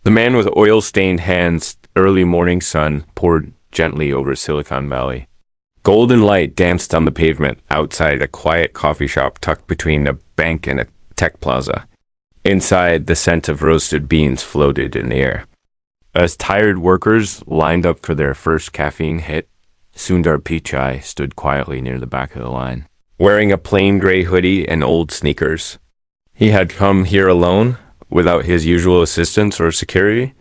The man with oil-stained hands, early morning sun poured gently over Silicon Valley. Golden light danced on the pavement outside a quiet coffee shop tucked between a bank and a tech plaza. Inside, the scent of roasted beans floated in the air. As tired workers lined up for their first caffeine hit, Sundar Pichai stood quietly near the back of the line, wearing a plain gray hoodie and old sneakers. He had come here alone, without his usual assistants or security.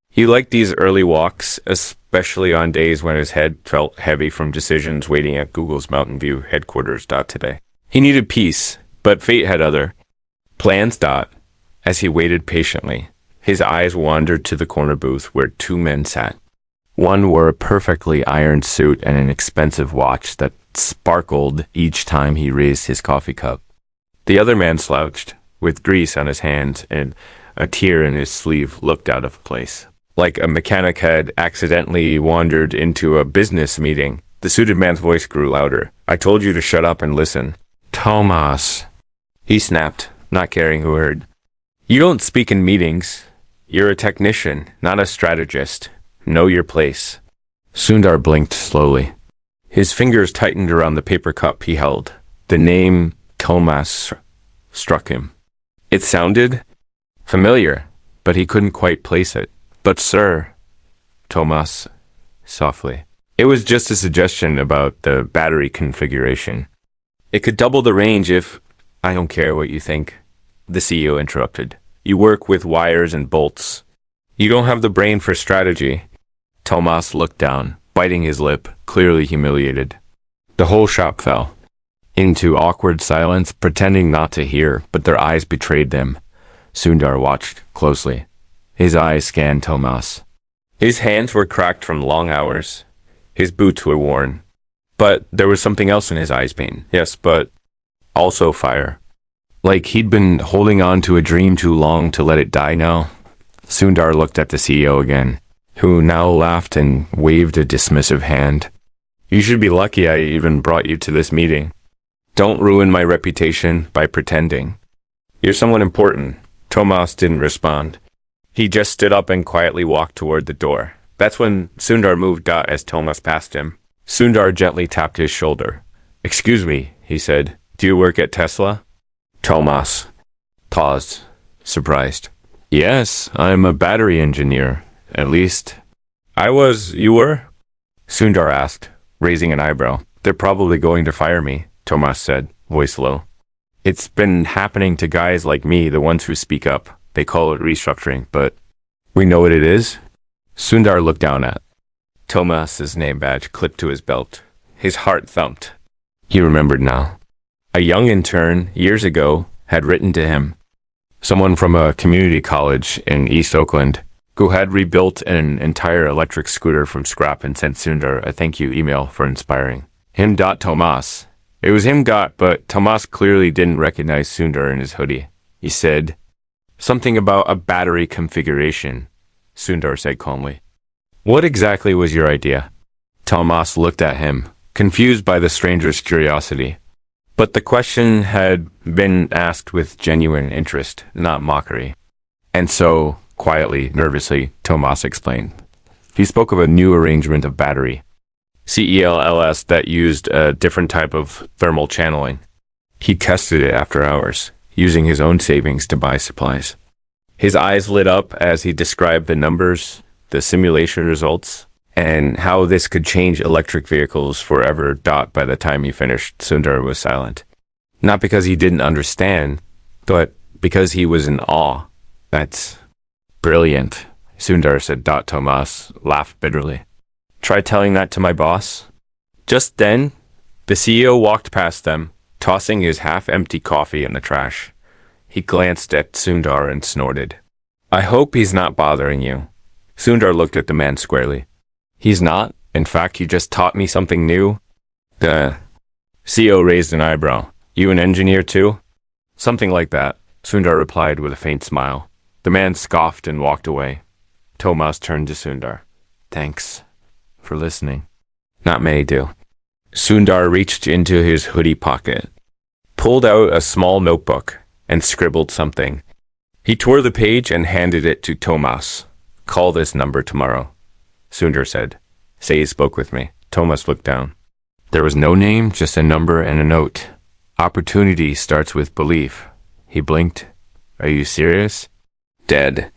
He liked these early walks, especially on days when his head felt heavy from decisions waiting at Google's Mountain View headquarters. Today. He needed peace, but fate had other plans. As he waited patiently, his eyes wandered to the corner booth where two men sat. One wore a perfectly ironed suit and an expensive watch that sparkled each time he raised his coffee cup. The other man slouched, with grease on his hands and a tear in his sleeve, looked out of place. Like a mechanic had accidentally wandered into a business meeting. The suited man's voice grew louder. "I told you to shut up and listen." "Tomas," he snapped, not caring who heard. "You don't speak in meetings. You're a technician, not a strategist. Know your place." Sundar blinked slowly. His fingers tightened around the paper cup he held. The name Tomas struck him. It sounded familiar, but he couldn't quite place it. "But sir," Tomas, softly. It was just a suggestion about the battery configuration. "It could double the range if—" "I don't care what you think," the CEO interrupted. "You work with wires and bolts. You don't have the brain for strategy." Tomas looked down, biting his lip, clearly humiliated. The whole shop fell into awkward silence, pretending not to hear, but their eyes betrayed them. Sundar watched closely. His eyes scanned Tomas. His hands were cracked from long hours. His boots were worn. But there was something else in his eyes, pain. Yes, but also fire. Like he'd been holding on to a dream too long to let it die now. Sundar looked at the CEO again, who now laughed and waved a dismissive hand. "You should be lucky I even brought you to this meeting. Don't ruin my reputation by pretending. You're someone important." Tomas didn't respond. He just stood up and quietly walked toward the door. That's when Sundar moved as Tomas passed him. Sundar gently tapped his shoulder. "Excuse me," he said. "Do you work at Tesla?" Tomas paused, surprised. "Yes, I'm a battery engineer. At least you were?" Sundar asked, raising an eyebrow. "They're probably going to fire me," Tomas said, voice low. "It's been happening to guys like me, the ones who speak up. They call it restructuring, but we know what it is." Sundar looked down at Tomas's name badge clipped to his belt. His heart thumped. He remembered now. A young intern, years ago, had written to him. Someone from a community college in East Oakland, who had rebuilt an entire electric scooter from scrap and sent Sundar a thank you email for inspiring him. Tomas. It was him, but Tomas clearly didn't recognize Sundar in his hoodie. He said, "Something about a battery configuration," Sundar said calmly. "What exactly was your idea?" Tomas looked at him, confused by the stranger's curiosity. But the question had been asked with genuine interest, not mockery. And so, quietly, nervously, Tomas explained. He spoke of a new arrangement of battery, CELLS, that used a different type of thermal channeling. He tested it after hours, using his own savings to buy supplies. His eyes lit up as he described the numbers, the simulation results, and how this could change electric vehicles forever. By the time he finished, Sundar was silent. Not because he didn't understand, but because he was in awe. "That's brilliant," Sundar said. Tomas laughed bitterly. "Try telling that to my boss." Just then, the CEO walked past them, tossing his half-empty coffee in the trash. He glanced at Sundar and snorted. "I hope he's not bothering you." Sundar looked at the man squarely. "He's not. In fact, he just taught me something new." The CEO raised an eyebrow. "You an engineer too?" "Something like that," Sundar replied with a faint smile. The man scoffed and walked away. Tomas turned to Sundar. "Thanks for listening." "Not many do." Sundar reached into his hoodie pocket, pulled out a small notebook, and scribbled something. He tore the page and handed it to Tomas. Call this number tomorrow, Sundar said. Say he spoke with me. Tomas looked down. There was no name, just a number and a note. Opportunity starts with belief. He blinked. Are you serious? Dead.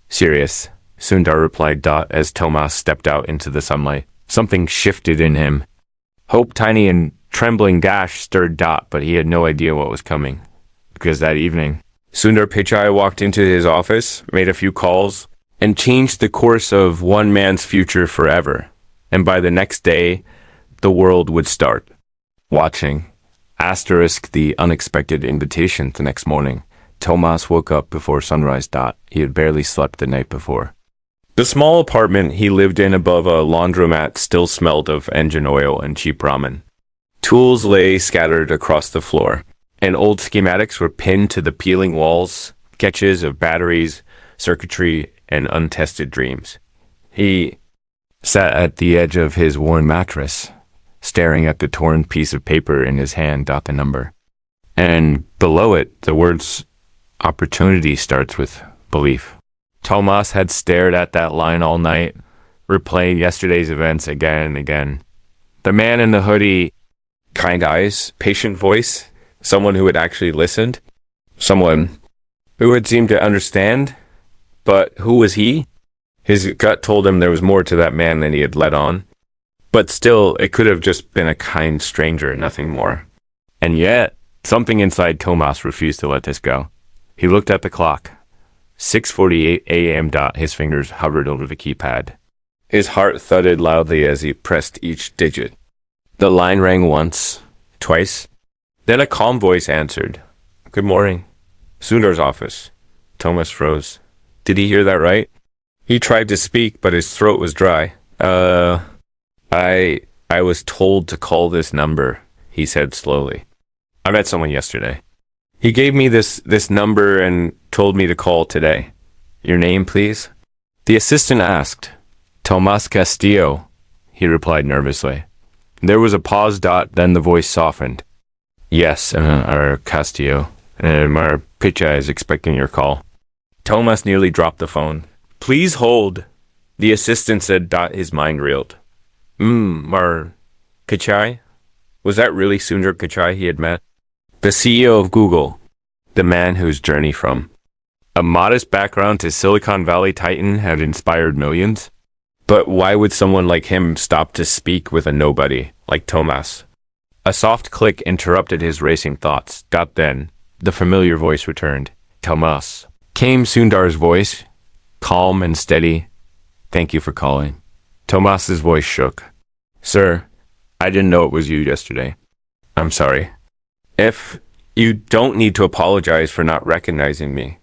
Serious, Sundar replied as Tomas stepped out into the sunlight. Something shifted in him. Hope, tiny and trembling dash stirred Dot, but he had no idea what was coming. Because that evening, Sundar Pichai walked into his office, made a few calls, and changed the course of one man's future forever. And by the next day, the world would start. Watching. Asterisk the unexpected invitation the next morning. Tomas woke up before sunrise. He had barely slept the night before. The small apartment he lived in above a laundromat still smelled of engine oil and cheap ramen. Tools lay scattered across the floor, and old schematics were pinned to the peeling walls, sketches of batteries, circuitry, and untested dreams. He sat at the edge of his worn mattress, staring at the torn piece of paper in his hand. The number. And below it, the words, opportunity starts with belief. Tomas had stared at that line all night, replaying yesterday's events again and again. The man in the hoodie, kind eyes, patient voice, someone who had actually listened, someone who had seemed to understand, but who was he? His gut told him there was more to that man than he had let on. But still, it could have just been a kind stranger, nothing more. And yet, something inside Tomas refused to let this go. He looked at the clock. 6:48 a.m. His fingers hovered over the keypad. His heart thudded loudly as he pressed each digit. The line rang once, twice. Then a calm voice answered. Good morning. Sundar's office. Tomas froze. Did he hear that right? He tried to speak, but his throat was dry. I was told to call this number, he said slowly. I met someone yesterday. He gave me this number and told me to call today. Your name, please? The assistant asked. Tomas Castillo, he replied nervously. There was a pause. Then the voice softened. Yes, our Castillo. Our pichai is expecting your call. Tomas nearly dropped the phone. Please hold, the assistant said. His mind reeled. Our Pichai? Was that really Sundar Pichai he had met? The CEO of Google, the man whose journey from a modest background to Silicon Valley titan had inspired millions. But why would someone like him stop to speak with a nobody like Tomas? A soft click interrupted his racing thoughts. Then, the familiar voice returned. Tomas. Came Sundar's voice, calm and steady. Thank you for calling. Tomas's voice shook. Sir, I didn't know it was you yesterday. I'm sorry. If you don't need to apologize for not recognizing me,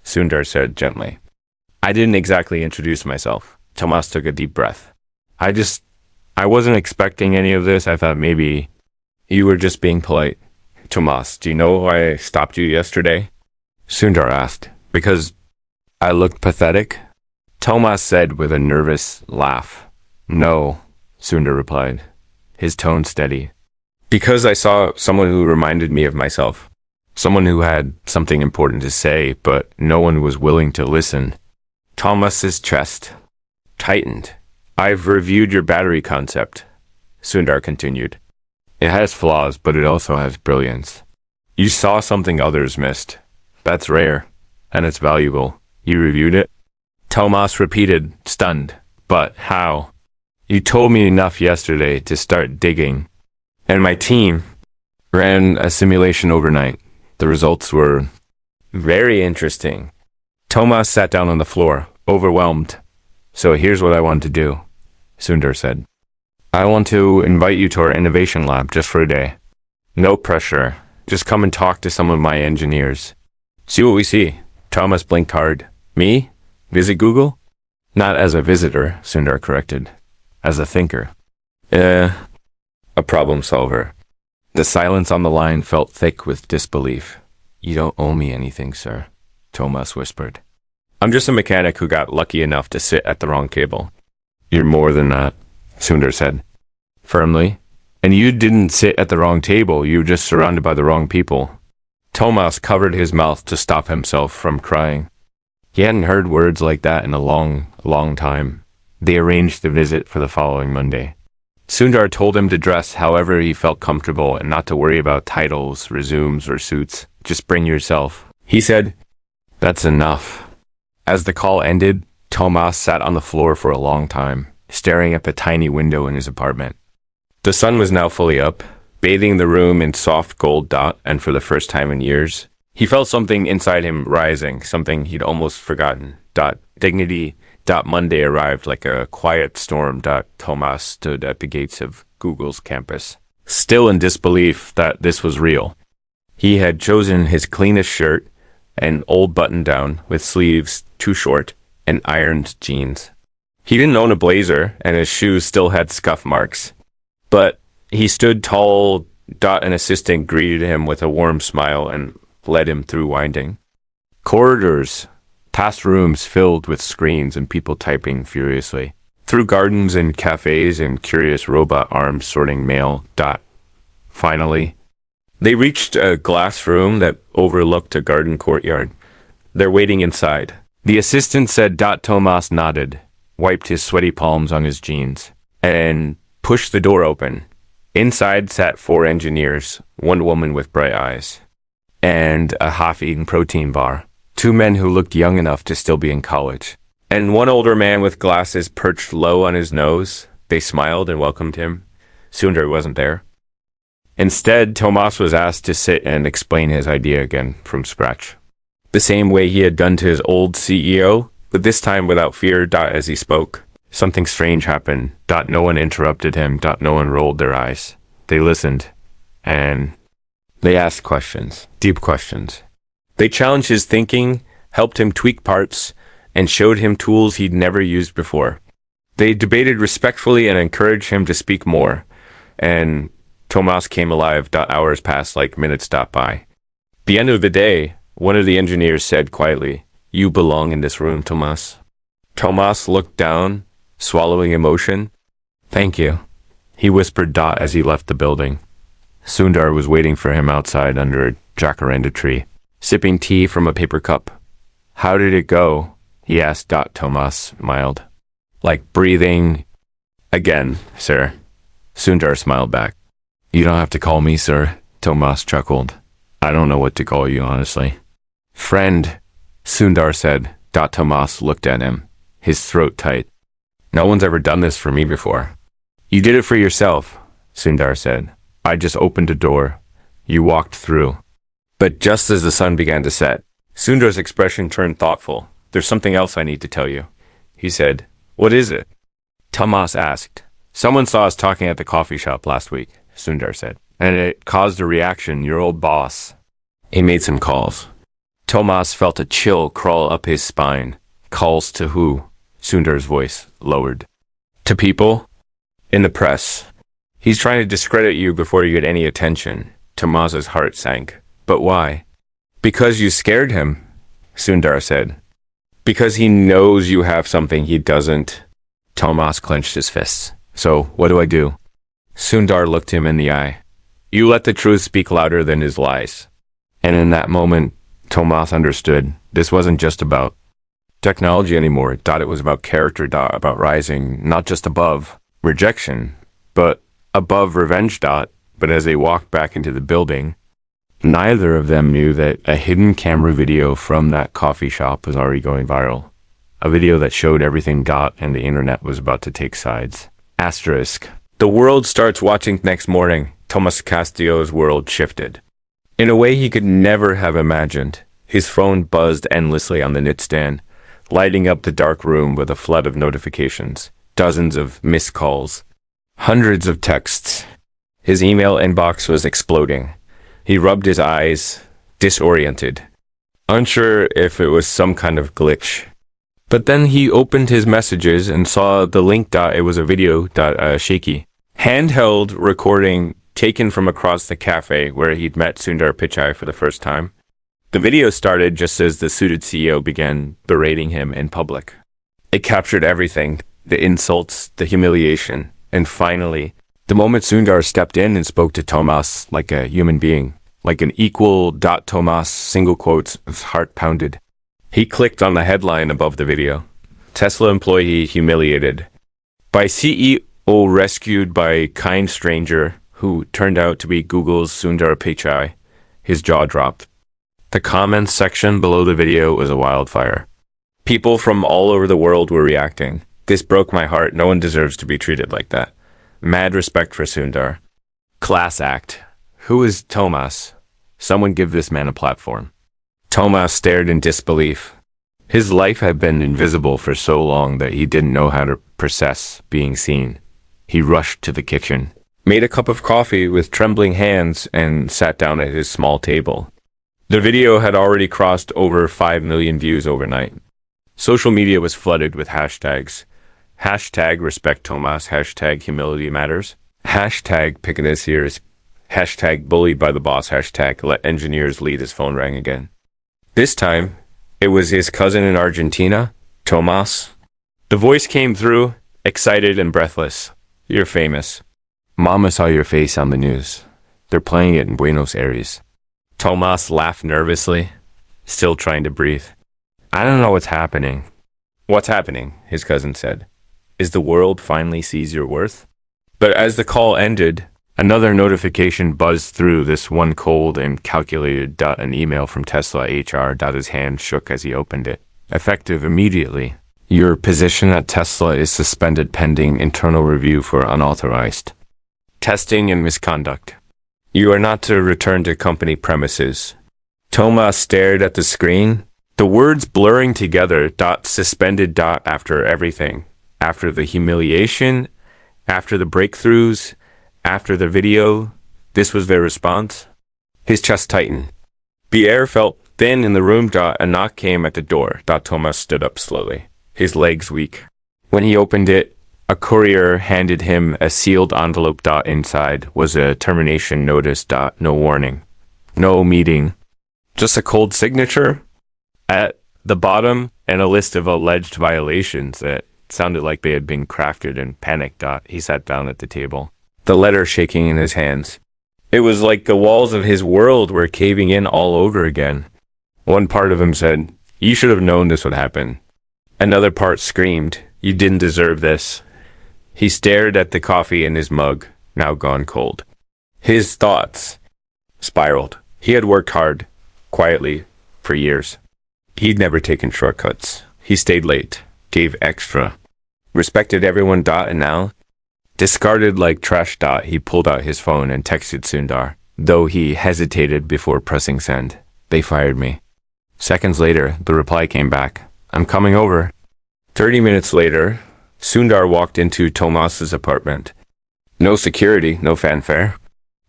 Sundar said gently. I didn't exactly introduce myself. Tomas took a deep breath. I wasn't expecting any of this. I thought maybe you were just being polite. Tomas, do you know why I stopped you yesterday? Sundar asked. Because I looked pathetic? Tomas said with a nervous laugh. No, Sundar replied, his tone steady. Because I saw someone who reminded me of myself. Someone who had something important to say, but no one was willing to listen. Tomas's chest tightened. I've reviewed your battery concept, Sundar continued. It has flaws, but it also has brilliance. You saw something others missed. That's rare, and it's valuable. You reviewed it? Tomas repeated, stunned. But how? You told me enough yesterday to start digging. And my team ran a simulation overnight. The results were very interesting. Tomas sat down on the floor, overwhelmed. So here's what I want to do, Sundar said. I want to invite you to our innovation lab just for a day. No pressure. Just come and talk to some of my engineers. See what we see. Tomas blinked hard. Me? Visit Google? Not as a visitor, Sundar corrected. As a thinker. A problem solver. The silence on the line felt thick with disbelief. You don't owe me anything, sir, Tomas whispered. I'm just a mechanic who got lucky enough to sit at the wrong table. You're more than that, Sundar said, firmly. And you didn't sit at the wrong table, you were just surrounded by the wrong people. Tomas covered his mouth to stop himself from crying. He hadn't heard words like that in a long time. They arranged the visit for the following Monday. Sundar told him to dress however he felt comfortable and not to worry about titles, resumes, or suits. Just bring yourself. He said, "That's enough." As the call ended, Tomas sat on the floor for a long time, staring at the tiny window in his apartment. The sun was now fully up, bathing the room in soft gold dot, and for the first time in years, he felt something inside him rising, something he'd almost forgotten. Dignity. Monday arrived like a quiet storm. Tomas stood at the gates of Google's campus, still in disbelief that this was real. He had chosen his cleanest shirt, an old button-down with sleeves too short, and ironed jeans. He didn't own a blazer, and his shoes still had scuff marks. But he stood tall. An assistant greeted him with a warm smile and led him through winding corridors, past rooms filled with screens and people typing furiously, through gardens and cafes and curious robot arms sorting mail. Finally, they reached a glass room that overlooked a garden courtyard. They're waiting inside. The assistant said. Tomas nodded, wiped his sweaty palms on his jeans, and pushed the door open. Inside sat 4 engineers, one woman with bright eyes, and a half-eaten protein bar. 2 men who looked young enough to still be in college, and one older man with glasses perched low on his nose. They smiled and welcomed him. Sundar wasn't there. Instead, Tomas was asked to sit and explain his idea again from scratch, the same way he had done to his old CEO, but this time without fear. As he spoke, something strange happened. No one interrupted him. No one rolled their eyes. They listened, and they asked questions, deep questions. They challenged his thinking, helped him tweak parts, and showed him tools he'd never used before. They debated respectfully and encouraged him to speak more. And Tomas came alive. Hours passed like minutes by. The end of the day, one of the engineers said quietly, "You belong in this room, Tomas." Tomas looked down, swallowing emotion. "Thank you," he whispered. As he left the building. Sundar was waiting for him outside under a jacaranda tree, sipping tea from a paper cup. "How did it go?" he asked. Tomas smiled. "Like breathing." "Again, sir." Sundar smiled back. "You don't have to call me sir," Tomas chuckled. "I don't know what to call you, honestly." "Friend," Sundar said. Tomas looked at him, his throat tight. "No one's ever done this for me before." "You did it for yourself," Sundar said. "I just opened a door. You walked through." But just as the sun began to set, Sundar's expression turned thoughtful. "There's something else I need to tell you," he said. "What is it?" Tomas asked. "Someone saw us talking at the coffee shop last week," Sundar said, "and it caused a reaction. Your old boss. He made some calls." Tomas felt a chill crawl up his spine. "Calls to who?" Sundar's voice lowered. "To people in the press. He's trying to discredit you before you get any attention." Tomas's heart sank. "But why?" "Because you scared him," Sundar said. "Because he knows you have something he doesn't." Tomas clenched his fists. "So, what do I do?" Sundar looked him in the eye. "You let the truth speak louder than his lies." And in that moment, Tomas understood this wasn't just about technology anymore. It was about character. About rising, not just above rejection, but above revenge. But as they walked back into the building, neither of them knew that a hidden camera video from that coffee shop was already going viral. A video that showed everything. And the internet was about to take sides. Asterisk. The world starts watching next morning. Tomas Castillo's world shifted. In a way he could never have imagined. His phone buzzed endlessly on the nightstand, lighting up the dark room with a flood of notifications. Dozens of missed calls. Hundreds of texts. His email inbox was exploding. He rubbed his eyes, disoriented, unsure if it was some kind of glitch. But then he opened his messages and saw the link. It was a video. Shaky. Handheld recording taken from across the cafe where he'd met Sundar Pichai for the first time. The video started just as the suited CEO began berating him in public. It captured everything, the insults, the humiliation, and finally, the moment Sundar stepped in and spoke to Tomas like a human being, like an equal. Tomas, single quotes, his heart pounded. He clicked on the headline above the video. Tesla employee humiliated by CEO rescued by kind stranger who turned out to be Google's Sundar Pichai. His jaw dropped. The comments section below the video was a wildfire. People from all over the world were reacting. This broke my heart. No one deserves to be treated like that. Mad respect for Sundar. Class act. Who is Tomas? Someone give this man a platform. Tomas stared in disbelief. His life had been invisible for so long that he didn't know how to process being seen. He rushed to the kitchen, made a cup of coffee with trembling hands, and sat down at his small table. The video had already crossed over 5 million views overnight. Social media was flooded with hashtags. Hashtag respect Tomas, hashtag humility matters, hashtag pick his ears, hashtag bullied by the boss, hashtag let engineers lead. His phone rang again. This time, it was his cousin in Argentina, Tomas. The voice came through, excited and breathless. You're famous. Mama saw your face on the news. They're playing it in Buenos Aires. Tomas laughed nervously, still trying to breathe. I don't know what's happening. What's happening? His cousin said. Is the world finally sees your worth? But as the call ended, another notification buzzed through. This one cold and calculated. An email from Tesla HR. His hand shook as he opened it. Effective immediately. Your position at Tesla is suspended pending internal review for unauthorized testing and misconduct. You are not to return to company premises. Tomas stared at the screen, the words blurring together. Suspended. After everything. After the humiliation, after the breakthroughs, after the video, this was their response. His chest tightened. The air felt thin in the room. A knock came at the door. Tomas stood up slowly, his legs weak. When he opened it, a courier handed him a sealed envelope. Inside was a termination notice. No warning, no meeting, just a cold signature. At the bottom, and a list of alleged violations that sounded like they had been crafted in panic. He sat down at the table, the letter shaking in his hands. It was like the walls of his world were caving in all over again. One part of him said, you should have known this would happen. Another part screamed, you didn't deserve this. He stared at the coffee in his mug, now gone cold. His thoughts spiraled. He had worked hard, quietly, for years. He'd never taken shortcuts. He stayed late, gave extra, respected everyone. And now, discarded like trash. He pulled out his phone and texted Sundar, though he hesitated before pressing send. They fired me. Seconds later, the reply came back. I'm coming over. 30 minutes later, Sundar walked into Tomas's apartment. No security, no fanfare.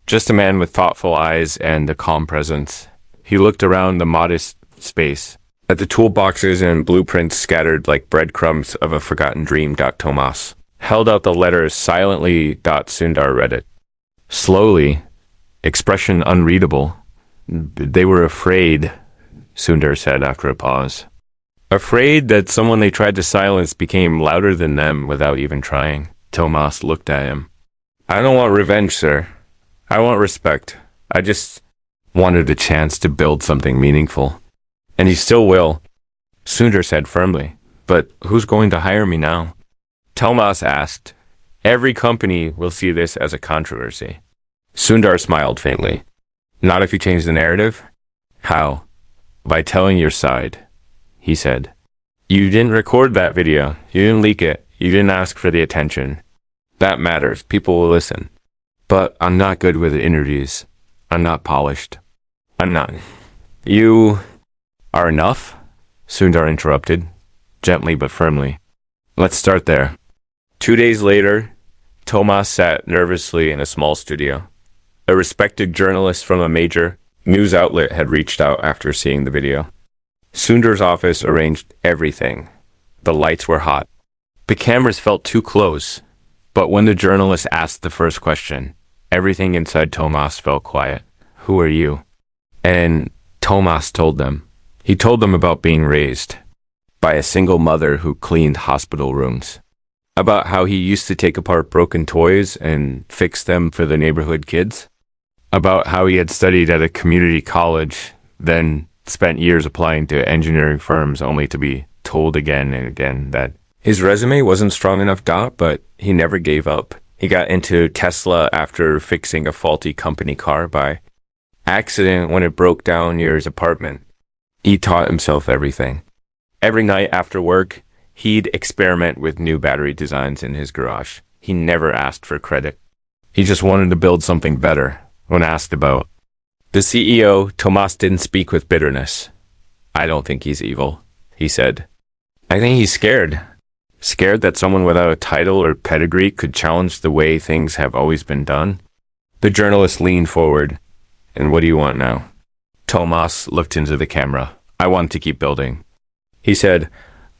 Just a man with thoughtful eyes and a calm presence. He looked around the modest space, at the toolboxes and blueprints scattered like breadcrumbs of a forgotten dream. Tomas held out the letters silently. Sundar read it. Slowly, expression unreadable. They were afraid, Sundar said after a pause. Afraid that someone they tried to silence became louder than them without even trying. Tomas looked at him. I don't want revenge, sir. I want respect. I just wanted a chance to build something meaningful. And he still will, Sundar said firmly. But who's going to hire me now? Tomas asked. Every company will see this as a controversy. Sundar smiled faintly. Not if you change the narrative? How? By telling your side, he said. You didn't record that video. You didn't leak it. You didn't ask for the attention. That matters. People will listen. But I'm not good with interviews. I'm not polished. I'm not. You are enough? Sundar interrupted, gently but firmly. Let's start there. 2 days later, Tomas sat nervously in a small studio. A respected journalist from a major news outlet had reached out after seeing the video. Sundar's office arranged everything. The lights were hot. The cameras felt too close. But when the journalist asked the first question, everything inside Tomas felt quiet. Who are you? And Tomas told them. He told them about being raised by a single mother who cleaned hospital rooms. About how he used to take apart broken toys and fix them for the neighborhood kids. About how he had studied at a community college, then spent years applying to engineering firms only to be told again and again that his resume wasn't strong enough, but he never gave up. He got into Tesla after fixing a faulty company car by accident when it broke down near his apartment. He taught himself everything. Every night after work, he'd experiment with new battery designs in his garage. He never asked for credit. He just wanted to build something better. When asked about the CEO, Tomas didn't speak with bitterness. I don't think he's evil, he said. I think he's scared. Scared that someone without a title or pedigree could challenge the way things have always been done. The journalist leaned forward. And what do you want now? Tomas looked into the camera. I want to keep building. He said,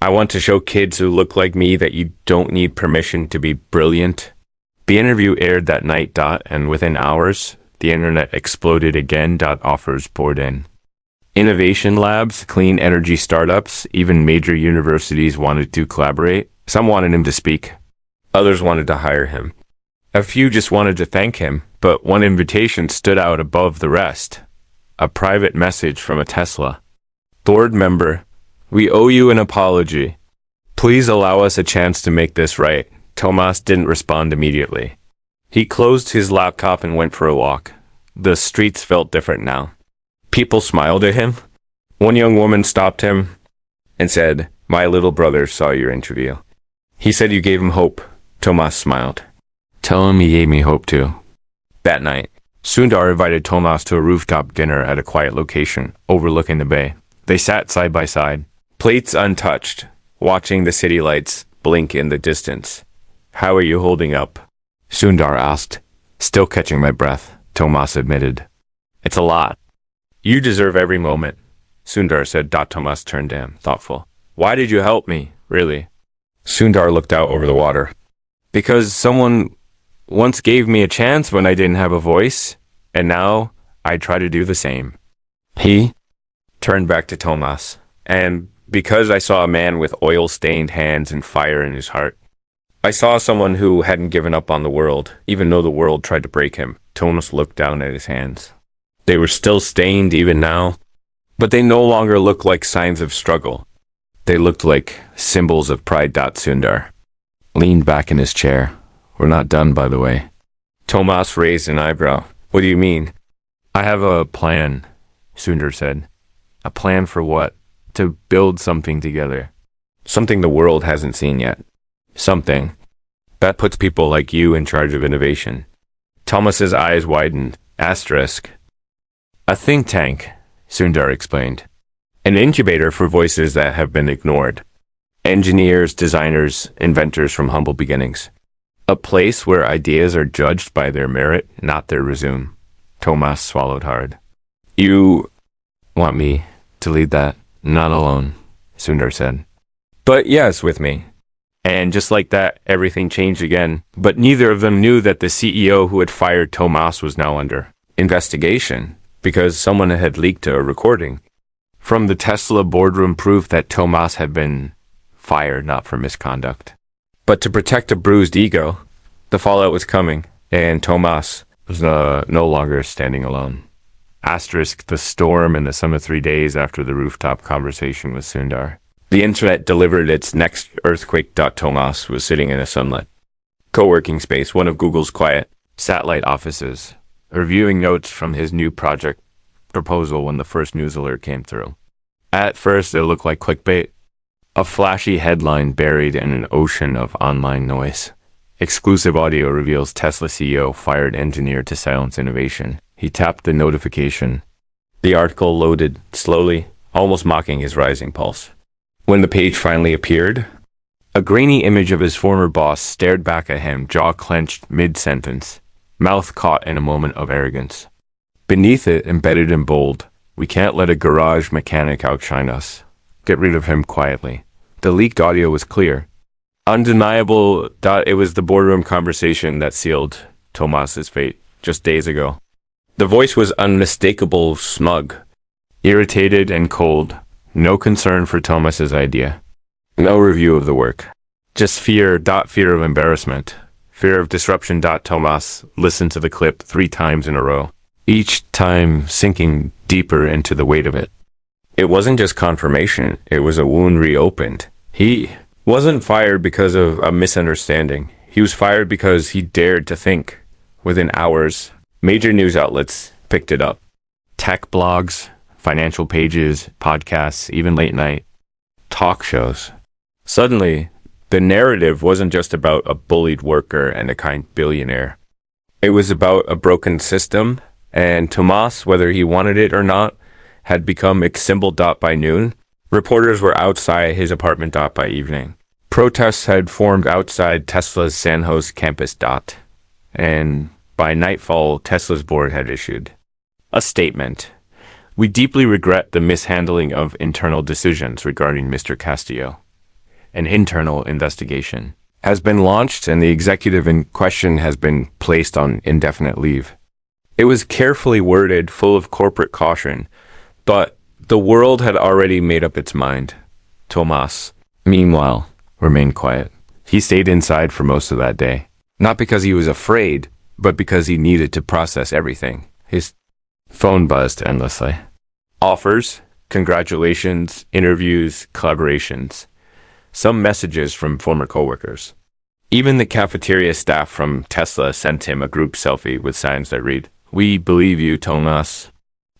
I want to show kids who look like me that you don't need permission to be brilliant. The interview aired that night, and within hours, the internet exploded again. Offers poured in. Innovation labs, clean energy startups, even major universities wanted to collaborate. Some wanted him to speak. Others wanted to hire him. A few just wanted to thank him, but one invitation stood out above the rest. A private message from a Tesla. Board member, we owe you an apology. Please allow us a chance to make this right. Tomas didn't respond immediately. He closed his laptop and went for a walk. The streets felt different now. People smiled at him. One young woman stopped him and said, my little brother saw your interview. He said you gave him hope. Tomas smiled. Tell him he gave me hope too. That night, Sundar invited Tomas to a rooftop dinner at a quiet location overlooking the bay. They sat side by side, plates untouched, watching the city lights blink in the distance. How are you holding up? Sundar asked. Still catching my breath, Tomas admitted. It's a lot. You deserve every moment, Sundar said. Tomas turned to him, thoughtful. Why did you help me, really? Sundar looked out over the water. Because someone once gave me a chance when I didn't have a voice, and now I try to do the same. He turned back to Tomas, and because I saw a man with oil-stained hands and fire in his heart. I saw someone who hadn't given up on the world, even though the world tried to break him. Tomas looked down at his hands. They were still stained even now, but they no longer looked like signs of struggle. They looked like symbols of pride. Sundar leaned back in his chair. We're not done, by the way. Tomas raised an eyebrow. What do you mean? I have a plan, Sundar said. A plan for what? To build something together. Something the world hasn't seen yet. Something that puts people like you in charge of innovation. Tomas's eyes widened. Asterisk. A think tank, Sundar explained. An incubator for voices that have been ignored. Engineers, designers, inventors from humble beginnings. A place where ideas are judged by their merit, not their resume. Tomas swallowed hard. You want me to lead that? Not alone, Sundar said. But yes, with me. And just like that, everything changed again. But neither of them knew that the CEO who had fired Tomas was now under investigation because someone had leaked a recording from the Tesla boardroom, proof that Tomas had been fired not for misconduct, but to protect a bruised ego. The fallout was coming, and Tomas was no longer standing alone. Asterisk the storm and the sum of 3 days after the rooftop conversation with Sundar. The internet delivered its next earthquake. Tomas was sitting in a sunlit co-working space, one of Google's quiet satellite offices, reviewing notes from his new project proposal when the first news alert came through. At first, it looked like clickbait, a flashy headline buried in an ocean of online noise. Exclusive audio reveals Tesla CEO fired engineer to silence innovation. He tapped the notification. The article loaded slowly, almost mocking his rising pulse. When the page finally appeared, a grainy image of his former boss stared back at him, jaw clenched mid-sentence, mouth caught in a moment of arrogance. Beneath it, embedded in bold, we can't let a garage mechanic outshine us. Get rid of him quietly. The leaked audio was clear. Undeniable. It was the boardroom conversation that sealed Tomas's fate just days ago. The voice was unmistakable, smug, irritated and cold. No concern for Tomas's idea. No review of the work. Just fear. Fear of embarrassment. Fear of disruption. Tomas listened to the clip 3 times in a row, each time sinking deeper into the weight of it. It wasn't just confirmation, it was a wound reopened. He wasn't fired because of a misunderstanding. He was fired because he dared to think. Within hours, major news outlets picked it up. Tech blogs, financial pages, podcasts, even late night talk shows. Suddenly, the narrative wasn't just about a bullied worker and a kind billionaire. It was about a broken system, and Tomas, whether he wanted it or not, had become exsymbol. By noon. Reporters were outside his apartment. By evening. Protests had formed outside Tesla's San Jose campus. And by nightfall, Tesla's board had issued a statement. We deeply regret the mishandling of internal decisions regarding Mr. Castillo. An internal investigation has been launched and the executive in question has been placed on indefinite leave. It was carefully worded, full of corporate caution, but the world had already made up its mind. Tomas, meanwhile, remained quiet. He stayed inside for most of that day. Not because he was afraid, but because he needed to process everything. His phone buzzed endlessly. Offers, congratulations, interviews, collaborations. Some messages from former coworkers. Even the cafeteria staff from Tesla sent him a group selfie with signs that read, "We believe you, Tomas."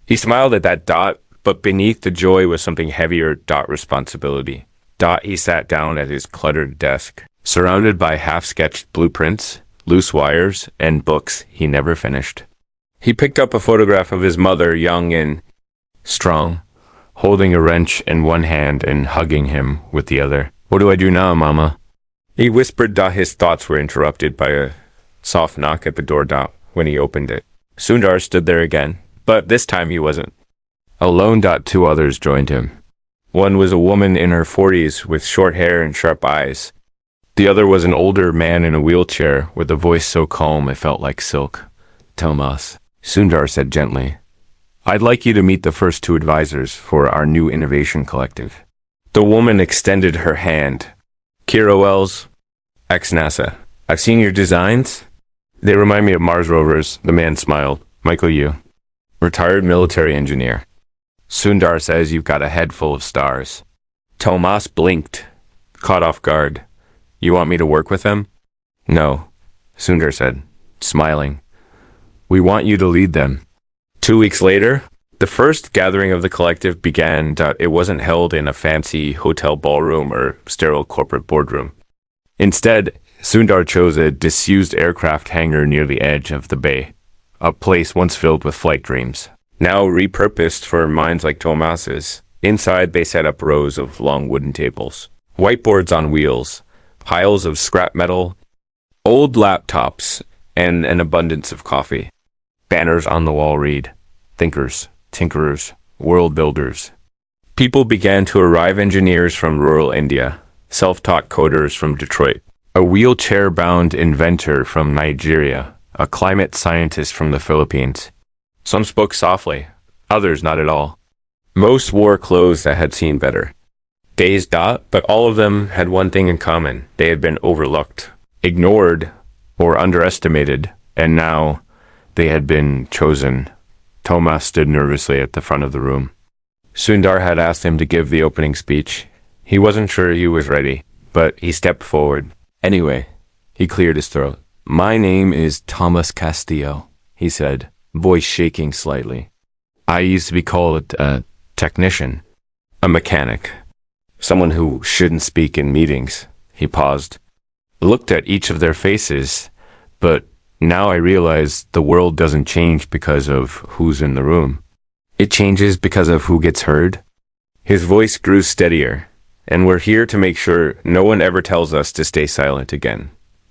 He smiled at that. But beneath the joy was something heavier. Responsibility. He sat down at his cluttered desk, surrounded by half-sketched blueprints, loose wires, and books he never finished. He picked up a photograph of his mother, young and strong, holding a wrench in one hand and hugging him with the other. "What do I do now, Mama?" He whispered. His thoughts were interrupted by a soft knock at the door. When he opened it, Sundar stood there again, but this time he wasn't alone. Two others joined him. One was a woman in her 40s with short hair and sharp eyes. The other was an older man in a wheelchair with a voice so calm it felt like silk. "Tomas," Sundar said gently, "I'd like you to meet the first two advisors for our new innovation collective." The woman extended her hand. "Kira Wells, ex-NASA. I've seen your designs. They remind me of Mars rovers." The man smiled. "Michael Yu, retired military engineer. Sundar says you've got a head full of stars." Tomas blinked, caught off guard. "You want me to work with them?" "No," Sundar said, smiling. "We want you to lead them." 2 weeks later, the first gathering of the collective began. It wasn't held in a fancy hotel ballroom or sterile corporate boardroom. Instead, Sundar chose a disused aircraft hangar near the edge of the bay, a place once filled with flight dreams, now repurposed for minds like Tomas's. Inside, they set up rows of long wooden tables, whiteboards on wheels, piles of scrap metal, old laptops, and an abundance of coffee. Banners on the wall read, "Thinkers, tinkerers, world builders." People began to arrive: engineers from rural India, self-taught coders from Detroit, a wheelchair-bound inventor from Nigeria, a climate scientist from the Philippines. Some spoke softly, others not at all. Most wore clothes that had seen better days. But all of them had one thing in common. They had been overlooked, ignored, or underestimated, and now they had been chosen. Tomas stood nervously at the front of the room. Sundar had asked him to give the opening speech. He wasn't sure he was ready, but he stepped forward. Anyway, he cleared his throat. "My name is Tomas Castillo," he said, voice shaking slightly. "I used to be called a technician, a mechanic, someone who shouldn't speak in meetings." He paused, looked at each of their faces, but now I realize the world doesn't change because of who's in the room. It changes because of who gets heard. His voice grew steadier, and we're here to make sure no one ever tells us to stay silent again.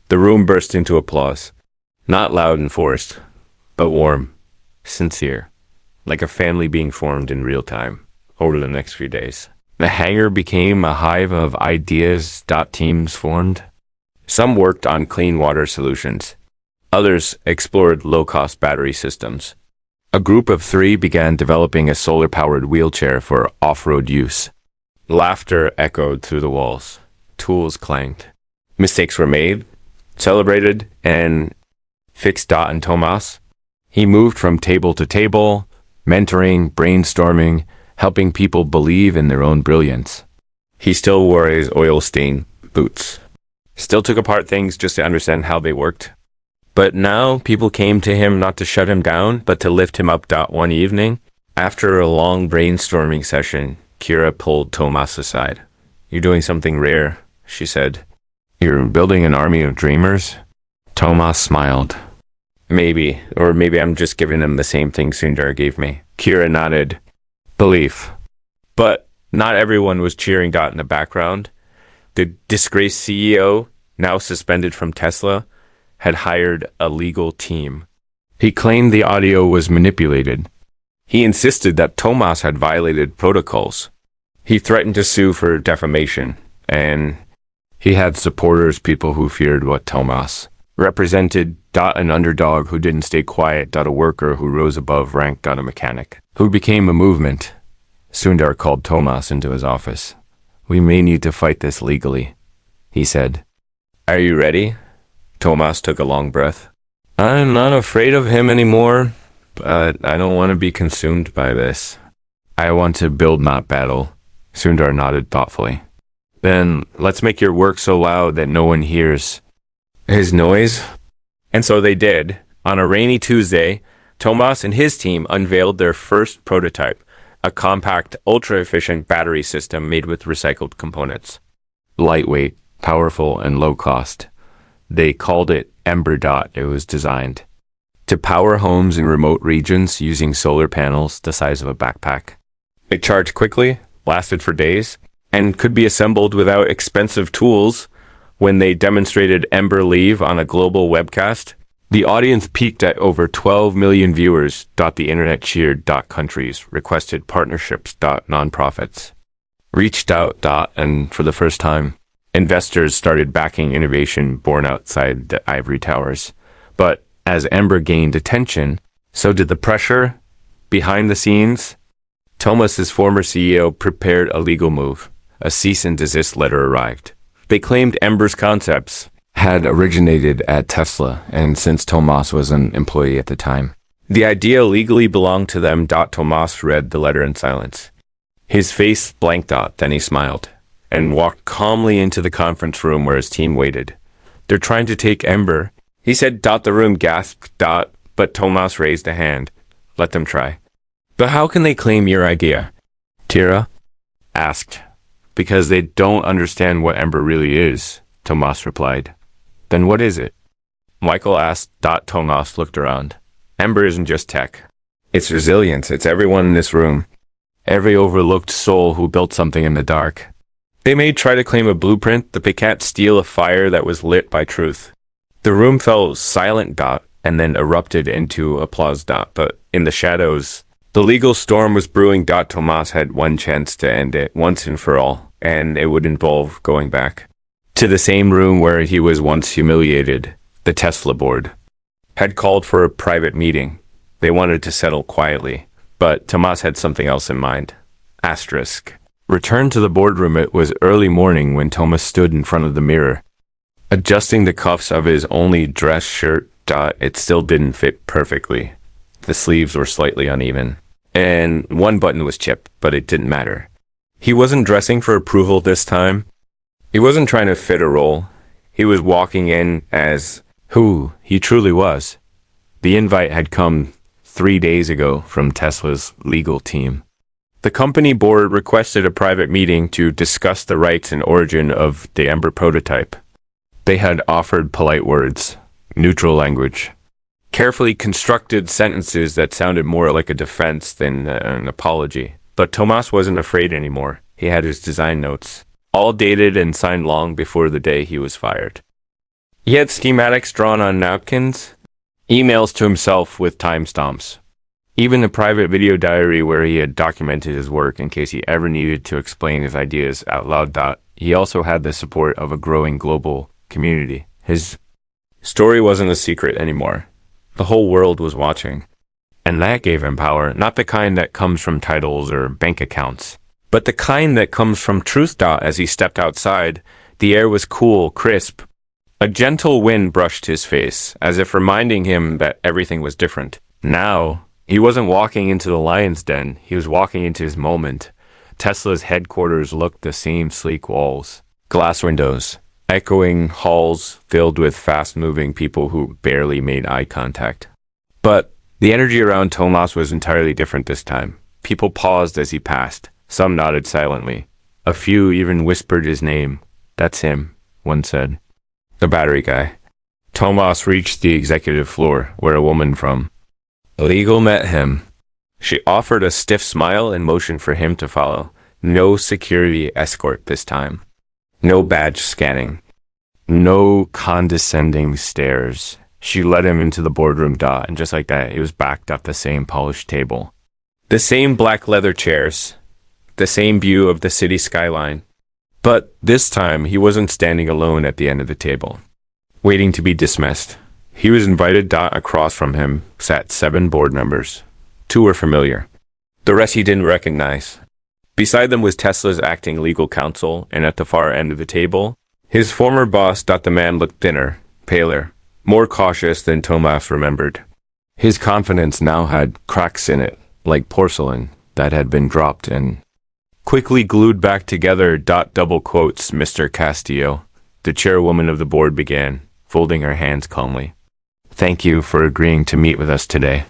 The room burst into applause, not loud and forced, but warm, sincere, like a family being formed in real time over the next few days. The hangar became a hive of ideas. Teams formed. Some worked on clean water solutions. Others explored low-cost battery systems. A group of 3 began developing a solar-powered wheelchair for off-road use. Laughter echoed through the walls. Tools clanged. Mistakes were made, celebrated, and fixed. And Tomas? He moved from table to table, mentoring, brainstorming, helping people believe in their own brilliance. He still wore his oil-stained boots, still took apart things just to understand how they worked. But now people came to him not to shut him down, but to lift him up. One evening, after a long brainstorming session, Kira pulled Tomas aside. "You're doing something rare," she said. "You're building an army of dreamers?" Tomas smiled. Maybe I'm just giving them the same thing Sundar gave me." Kira nodded. "Belief." But not everyone was cheering. In the background, the disgraced CEO, now suspended from Tesla, had hired a legal team. He claimed the audio was manipulated. He insisted that Tomas had violated protocols. He threatened to sue for defamation, and he had supporters, people who feared what Tomas represented. An underdog who didn't stay quiet. A worker who rose above rank. A mechanic who became a movement. Sundar called Tomas into his office. "We may need to fight this legally," he said. "Are you ready?" Tomas took a long breath. "I'm not afraid of him anymore, but I don't want to be consumed by this. I want to build, not battle." Sundar nodded thoughtfully. "Then let's make your work so loud that no one hears his noise." And so they did. On a rainy Tuesday, Tomas and his team unveiled their first prototype, a compact, ultra-efficient battery system made with recycled components. Lightweight, powerful, and low cost. They called it Ember. It was designed to power homes in remote regions using solar panels the size of a backpack. It charged quickly, lasted for days, and could be assembled without expensive tools. When they demonstrated Ember Leave on a global webcast, the audience peaked at over 12 million viewers. The internet cheered. Countries requested partnerships. Nonprofits reached out. And for the first time, investors started backing innovation born outside the ivory towers. But as Ember gained attention, so did the pressure behind the scenes. Tomas's former CEO prepared a legal move. A cease and desist letter arrived. They claimed Ember's concepts had originated at Tesla, and since Tomas was an employee at the time, the idea legally belonged to them. Tomas read the letter in silence. His face blanked. Then he smiled and walked calmly into the conference room where his team waited. "They're trying to take Ember," he said. The room gasped. But Tomas raised a hand. "Let them try." "But how can they claim your idea?" Kira asked. "Because they don't understand what Ember really is," Tomas replied. "Then what is it?" Michael asked. Tomas looked around. "Ember isn't just tech. It's resilience. It's everyone in this room. Every overlooked soul who built something in the dark. They may try to claim a blueprint, but they can't steal a fire that was lit by truth." The room fell silent. And then erupted into applause. But in the shadows, the legal storm was brewing. Tomas had one chance to end it once and for all, and it would involve going back to the same room where he was once humiliated. The Tesla board had called for a private meeting. They wanted to settle quietly, but Tomas had something else in mind. Asterisk. Returned to the boardroom. It was early morning when Tomas stood in front of the mirror, adjusting the cuffs of his only dress shirt. It still didn't fit perfectly. The sleeves were slightly uneven, and one button was chipped, but it didn't matter. He wasn't dressing for approval this time. He wasn't trying to fit a role. He was walking in as who he truly was. The invite had come 3 days ago from Tesla's legal team. The company board requested a private meeting to discuss the rights and origin of the Ember prototype. They had offered polite words, neutral language, carefully constructed sentences that sounded more like a defense than an apology. But Tomas wasn't afraid anymore. He had his design notes, all dated and signed long before the day he was fired. He had schematics drawn on napkins, emails to himself with timestamps, even a private video diary where he had documented his work in case he ever needed to explain his ideas out loud. He also had the support of a growing global community. His story wasn't a secret anymore. The whole world was watching. And that gave him power, not the kind that comes from titles or bank accounts, but the kind that comes from truth. As he stepped outside, the air was cool, crisp. A gentle wind brushed his face, as if reminding him that everything was different. Now, He wasn't walking into the lion's den. He was walking into his moment. Tesla's headquarters looked the same: sleek walls, glass windows, echoing halls filled with fast-moving people who barely made eye contact. But the energy around Tomas was entirely different this time. People paused as he passed. Some nodded silently. A few even whispered his name. "That's him," one said. "The battery guy." Tomas reached the executive floor, where a woman from legal met him. She offered a stiff smile and motioned for him to follow. No security escort this time. No badge scanning. No condescending stares. She led him into the boardroom, and just like that, he was backed up the same polished table. The same black leather chairs. The same view of the city skyline. But this time, he wasn't standing alone at the end of the table, waiting to be dismissed. He was invited. Across from him sat 7 board members. 2 were familiar. The rest he didn't recognize. Beside them was Tesla's acting legal counsel, and at the far end of the table, his former boss. The man looked thinner, paler, more cautious than Tomas remembered. His confidence now had cracks in it, like porcelain that had been dropped and quickly glued back together. Double quotes, "Mr. Castillo," the chairwoman of the board began, folding her hands calmly. "Thank you for agreeing to meet with us today."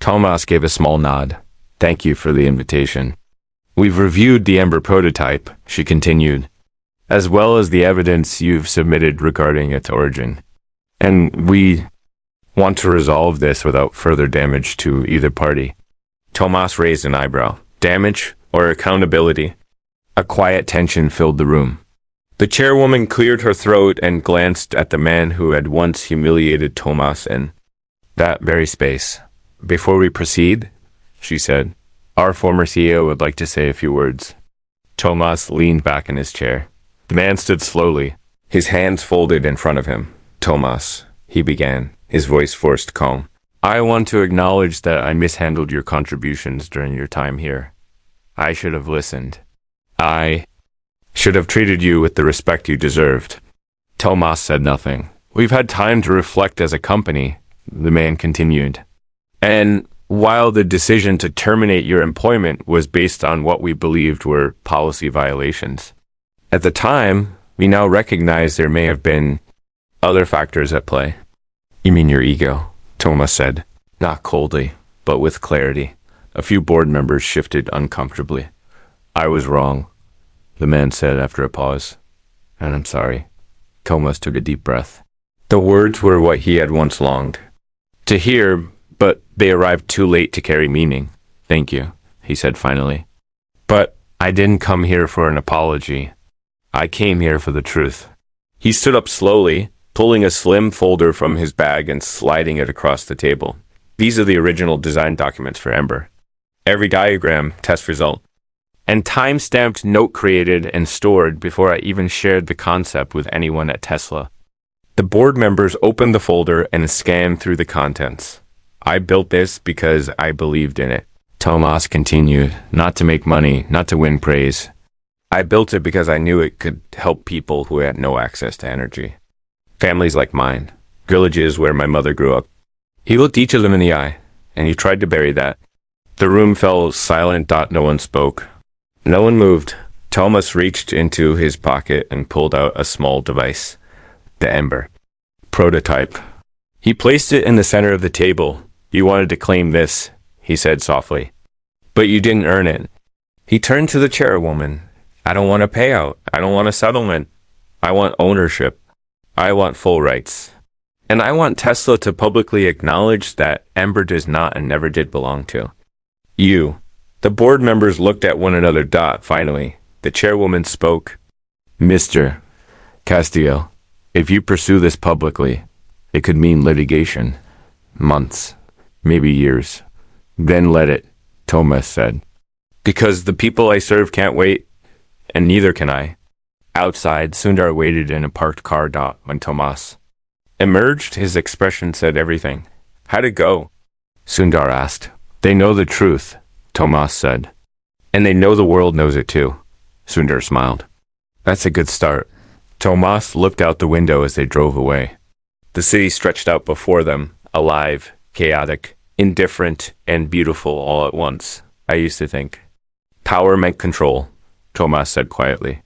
Tomas gave a small nod. "Thank you for the invitation. We've reviewed the Ember prototype," she continued, "as well as the evidence you've submitted regarding its origin. And we want to resolve this without further damage to either party." Tomas raised an eyebrow. Damage or accountability? A quiet tension filled the room. The chairwoman cleared her throat and glanced at the man who had once humiliated Tomas in that very space. "Before we proceed," she said, "our former CEO would like to say a few words." Tomas leaned back in his chair. The man stood slowly, his hands folded in front of him. "Tomas," he began, his voice forced calm, "I want to acknowledge that I mishandled your contributions during your time here. I should have listened. I should have treated you with the respect you deserved." Tomas said nothing. "We've had time to reflect as a company," the man continued. "And while the decision to terminate your employment was based on what we believed were policy violations, at the time, we now recognize there may have been other factors at play." "You mean your ego?" Tomas said, not coldly, but with clarity. A few board members shifted uncomfortably. "I was wrong," the man said after a pause. "And I'm sorry." Tomas took a deep breath. The words were what he had once longed to hear, but they arrived too late to carry meaning. "Thank you," he said finally. "But I didn't come here for an apology. I came here for the truth." He stood up slowly, pulling a slim folder from his bag and sliding it across the table. "These are the original design documents for Ember. Every diagram, test result, and time-stamped note created and stored before I even shared the concept with anyone at Tesla." The board members opened the folder and scanned through the contents. "I built this because I believed in it," Tomas continued, "not to make money, not to win praise. I built it because I knew it could help people who had no access to energy. Families like mine, villages where my mother grew up." He looked each of them in the eye, and he tried to bury that. The room fell silent. No one spoke. No one moved. Tomas reached into his pocket and pulled out a small device. The Ember prototype. He placed it in the center of the table. "You wanted to claim this," he said softly, "but you didn't earn it." He turned to the chairwoman. "I don't want a payout. I don't want a settlement. I want ownership. I want full rights. And I want Tesla to publicly acknowledge that Ember does not and never did belong to you." The board members looked at one another. Finally, the chairwoman spoke. "Mr. Castillo, if you pursue this publicly, it could mean litigation. Months, maybe years. Then let it," Tomas said. "Because the people I serve can't wait, and neither can I." Outside, Sundar waited in a parked car. When Tomas emerged, his expression said everything. "How'd it go?" Sundar asked. "They know the truth," Tomas said. "And they know the world knows it too," Sundar smiled. "That's a good start." Tomas looked out the window as they drove away. The city stretched out before them, alive, chaotic, indifferent and beautiful all at once, I used to think. Power meant control, Tomas said quietly.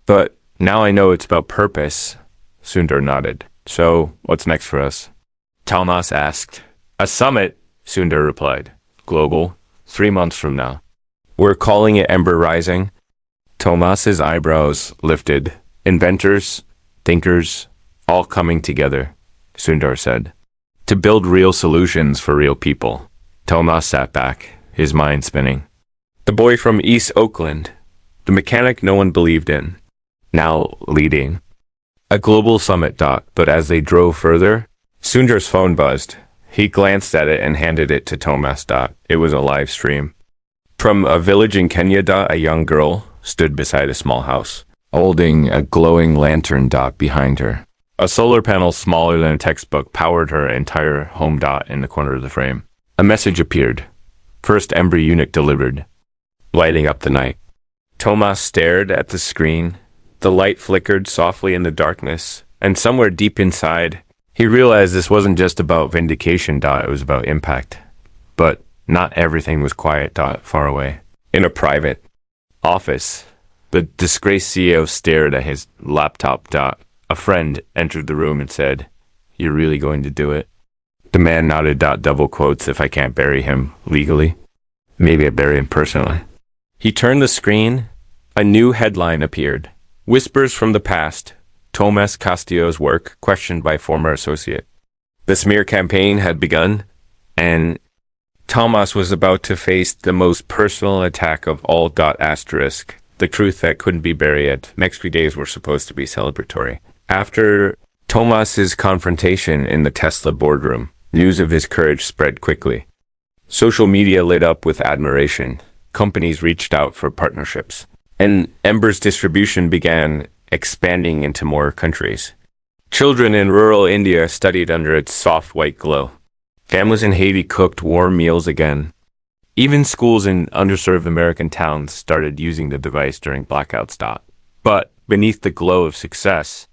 But now I know it's about purpose, Sundar nodded. So, what's next for us? Tomas asked. A summit, Sundar replied. Global, 3 months from now. We're calling it Ember Rising. Tomas's eyebrows lifted. Inventors, thinkers, all coming together, Sundar said. To build real solutions for real people. Tomas sat back, his mind spinning. The boy from East Oakland, the mechanic no one believed in, now leading. A global summit. But as they drove further, Sundar's phone buzzed. He glanced at it and handed it to Tomas. It was a live stream. From a village in Kenya. A young girl stood beside a small house, holding a glowing lantern. Behind her. A solar panel smaller than a textbook powered her entire home. In the corner of the frame. A message appeared. First Ember unit delivered. Lighting up the night. Tomas stared at the screen. The light flickered softly in the darkness, and somewhere deep inside, he realized this wasn't just about vindication. It was about impact. But not everything was quiet. Far away. In a private office, the disgraced CEO stared at his laptop. A friend entered the room and said, "You're really going to do it?" The man nodded. Double quotes, if I can't bury him legally. Maybe I bury him personally. He turned the screen. A new headline appeared. Whispers from the past. Tomas Castillo's work questioned by former associate. The smear campaign had begun, and Tomas was about to face the most personal attack of all. Asterisk. The truth that couldn't be buried. Next few days were supposed to be celebratory. After Tomas's confrontation in the Tesla boardroom, news of his courage spread quickly. Social media lit up with admiration. Companies reached out for partnerships. And Ember's distribution began expanding into more countries. Children in rural India studied under its soft white glow. Families in Haiti cooked warm meals again. Even schools in underserved American towns started using the device during blackouts. But beneath the glow of success,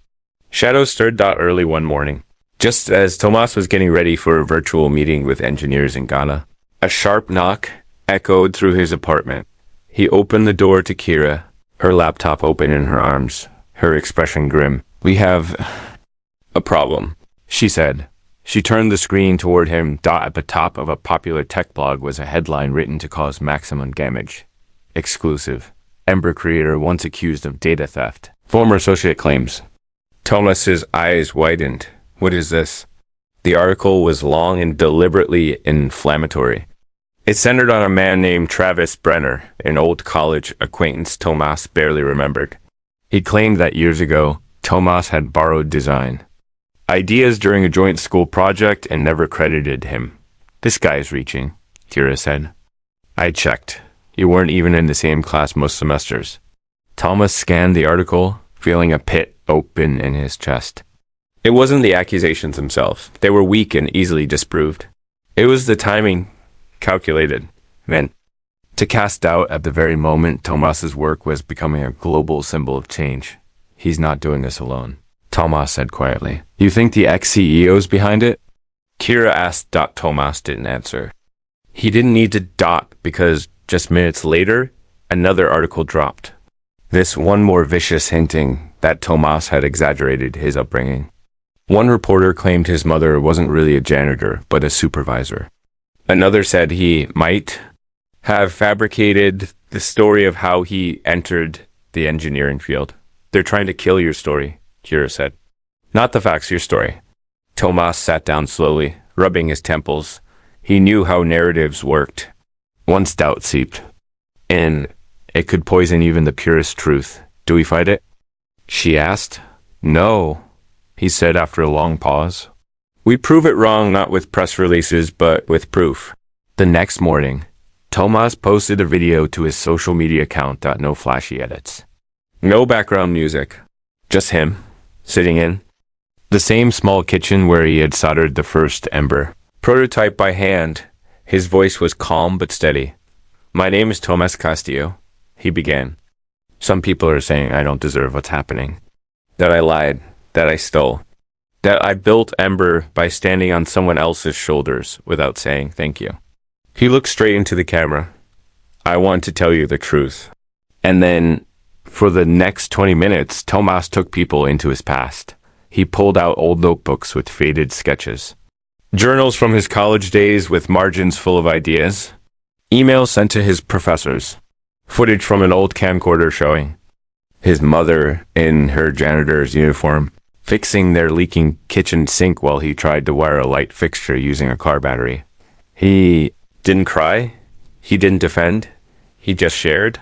shadows stirred. Early one morning, just as Tomas was getting ready for a virtual meeting with engineers in Ghana, a sharp knock echoed through his apartment. He opened the door to Kira, her laptop open in her arms, her expression grim. We have a problem, she said. She turned the screen toward him. At the top of a popular tech blog was a headline written to cause maximum damage. Exclusive. Ember creator once accused of data theft. Former associate claims. Tomas's eyes widened. What is this? The article was long and deliberately inflammatory. It centered on a man named Travis Brenner, an old college acquaintance Tomas barely remembered. He claimed that years ago, Tomas had borrowed design ideas during a joint school project and never credited him. This guy is reaching, Kira said. I checked. You weren't even in the same class most semesters. Tomas scanned the article, feeling a pit open in his chest. It wasn't the accusations themselves. They were weak and easily disproved. It was the timing, calculated, meant to cast doubt at the very moment Tomas's work was becoming a global symbol of change. He's not doing this alone, Tomas said quietly. You think the ex-CEO's behind it? Kira asked. Tomas didn't answer. He didn't need to because just minutes later, another article dropped. This one more vicious hinting that Tomas had exaggerated his upbringing. One reporter claimed his mother wasn't really a janitor, but a supervisor. Another said he might have fabricated the story of how he entered the engineering field. They're trying to kill your story, Kira said. Not the facts, your story. Tomas sat down slowly, rubbing his temples. He knew how narratives worked. Once doubt seeped in, it could poison even the purest truth. Do we fight it? She asked. No, he said after a long pause. We prove it wrong not with press releases, but with proof. The next morning, Tomas posted a video to his social media account. No flashy edits. No background music. Just him, sitting in the same small kitchen where he had soldered the first ember. Prototype by hand, his voice was calm but steady. My name is Tomas Castillo, he began. Some people are saying I don't deserve what's happening. That I lied, that I stole. That I built Ember by standing on someone else's shoulders without saying thank you. He looked straight into the camera. I want to tell you the truth. And then, for the next 20 minutes, Tomas took people into his past. He pulled out old notebooks with faded sketches, journals from his college days with margins full of ideas, emails sent to his professors, footage from an old camcorder showing his mother in her janitor's uniform, fixing their leaking kitchen sink while he tried to wire a light fixture using a car battery. He didn't cry. He didn't defend. He just shared.